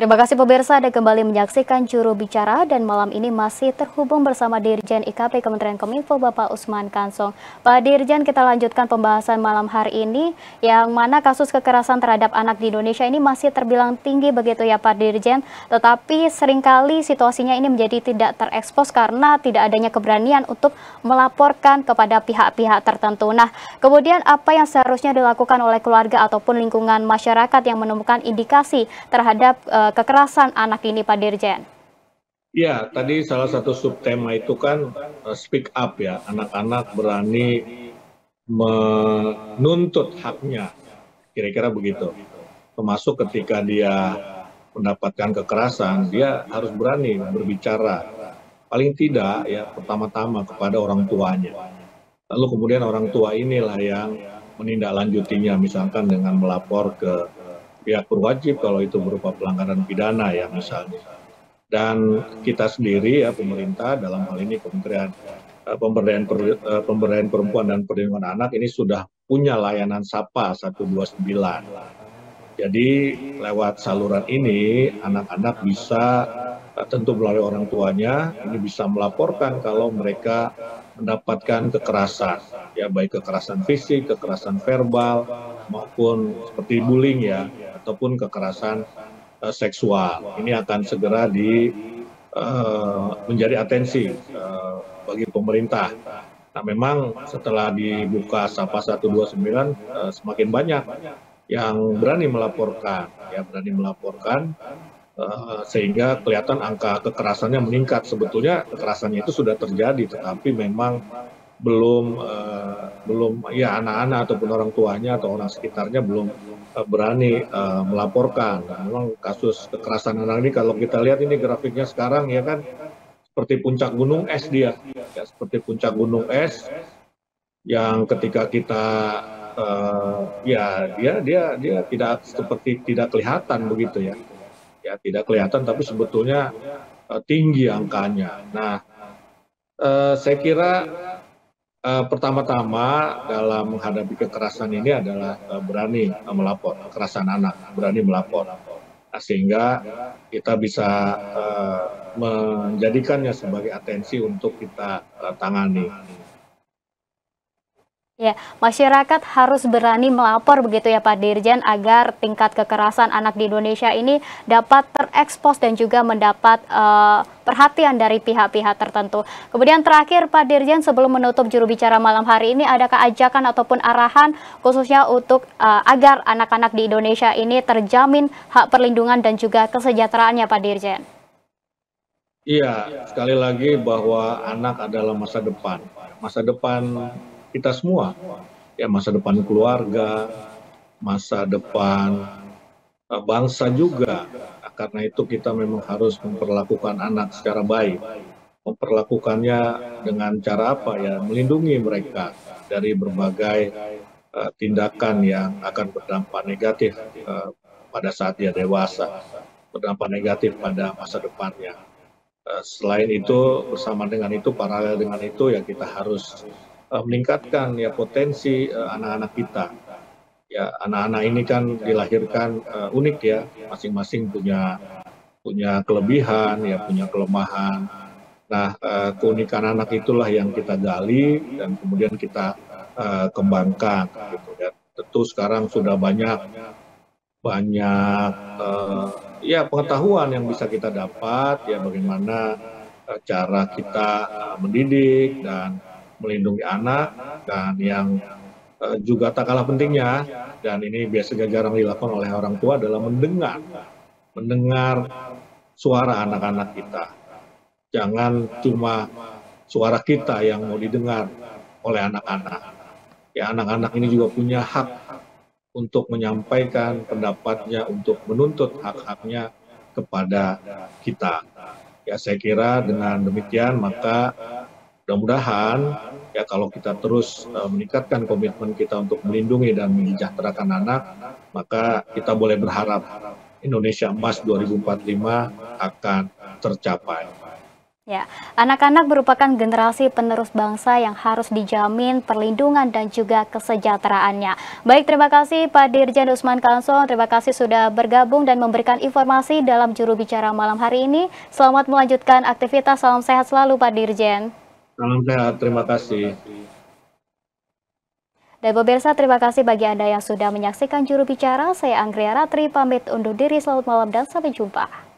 Terima kasih pemirsa, Anda kembali menyaksikan Juru Bicara dan malam ini masih terhubung bersama Dirjen IKP Kementerian Kominfo Bapak Usman Kansong. Pak Dirjen, kita lanjutkan pembahasan malam hari ini yang mana kasus kekerasan terhadap anak di Indonesia ini masih terbilang tinggi begitu ya Pak Dirjen, tetapi seringkali situasinya ini menjadi tidak terekspos karena tidak adanya keberanian untuk melaporkan kepada pihak-pihak tertentu. Nah, kemudian apa yang seharusnya dilakukan oleh keluarga ataupun lingkungan masyarakat yang menemukan indikasi terhadap kekerasan anak ini, Pak Dirjen? Ya, tadi salah satu subtema itu kan speak up ya, anak-anak berani menuntut haknya, kira-kira begitu. Termasuk ketika dia mendapatkan kekerasan, dia harus berani berbicara. Paling tidak ya pertama-tama kepada orang tuanya. Lalu kemudian orang tua inilah yang menindaklanjutinya, misalkan dengan melapor ke pihak berwajib kalau itu berupa pelanggaran pidana ya misalnya. Dan kita sendiri ya pemerintah dalam hal ini Kementerian Pemberdayaan Perempuan dan Perlindungan Anak ini sudah punya layanan SAPA 129. Jadi lewat saluran ini anak-anak bisa tentu melalui orang tuanya ini bisa melaporkan kalau mereka mendapatkan kekerasan ya, baik kekerasan fisik, kekerasan verbal maupun seperti bullying ya, ataupun kekerasan seksual. Ini akan segera menjadi atensi bagi pemerintah. Nah, memang setelah dibuka SAPA 129 semakin banyak yang berani melaporkan, ya berani melaporkan sehingga kelihatan angka kekerasannya meningkat. Sebetulnya kekerasannya itu sudah terjadi, tetapi memang belum ya anak-anak ataupun orang tuanya atau orang sekitarnya belum berani melaporkan. Memang kasus kekerasan anak ini kalau kita lihat ini grafiknya sekarang ya kan seperti puncak gunung es dia, ya, seperti puncak gunung es yang ketika kita ya dia tidak seperti tidak kelihatan begitu ya, ya tidak kelihatan tapi sebetulnya tinggi angkanya. Nah, saya kira pertama-tama dalam menghadapi kekerasan ini adalah berani melapor, kekerasan anak, berani melapor. Nah, sehingga kita bisa menjadikannya sebagai atensi untuk kita tangani. Ya, masyarakat harus berani melapor begitu ya Pak Dirjen agar tingkat kekerasan anak di Indonesia ini dapat terekspos dan juga mendapat perhatian dari pihak-pihak tertentu. Kemudian terakhir Pak Dirjen, sebelum menutup juru bicara malam hari ini, adakah ajakan ataupun arahan khususnya untuk agar anak-anak di Indonesia ini terjamin hak perlindungan dan juga kesejahteraannya Pak Dirjen? Iya, sekali lagi bahwa anak adalah masa depan. Masa depan kita semua, ya masa depan keluarga, masa depan bangsa juga. Nah, karena itu kita memang harus memperlakukan anak secara baik, memperlakukannya dengan cara apa ya, melindungi mereka dari berbagai tindakan yang akan berdampak negatif pada saat dia dewasa, berdampak negatif pada masa depannya. Selain itu, bersama dengan itu, paralel dengan itu ya kita harus meningkatkan ya potensi anak-anak kita. Ya, anak-anak ini kan dilahirkan unik ya, masing-masing punya kelebihan, ya punya kelemahan. Nah, keunikan anak itulah yang kita gali dan kemudian kita kembangkan. Gitu. Dan tentu sekarang sudah banyak ya pengetahuan yang bisa kita dapat, ya bagaimana cara kita mendidik dan melindungi anak, dan yang juga tak kalah pentingnya, dan ini biasanya jarang dilakukan oleh orang tua adalah mendengar suara anak-anak kita. Jangan cuma suara kita yang mau didengar oleh anak-anak. Ya anak-anak ini juga punya hak untuk menyampaikan pendapatnya, untuk menuntut hak-haknya kepada kita. Ya saya kira dengan demikian maka mudah-mudahan ya kalau kita terus meningkatkan komitmen kita untuk melindungi dan mensejahterakan anak, maka kita boleh berharap Indonesia Emas 2045 akan tercapai. Ya, anak-anak merupakan generasi penerus bangsa yang harus dijamin perlindungan dan juga kesejahteraannya. Baik, terima kasih Pak Dirjen Usman Kansong. Terima kasih sudah bergabung dan memberikan informasi dalam juru bicara malam hari ini. Selamat melanjutkan aktivitas. Salam sehat selalu Pak Dirjen. Salam sehat, terima kasih. Dan pemirsa, terima kasih bagi Anda yang sudah menyaksikan juru bicara. Saya Anggria Ratri, pamit undur diri. Selamat malam dan sampai jumpa.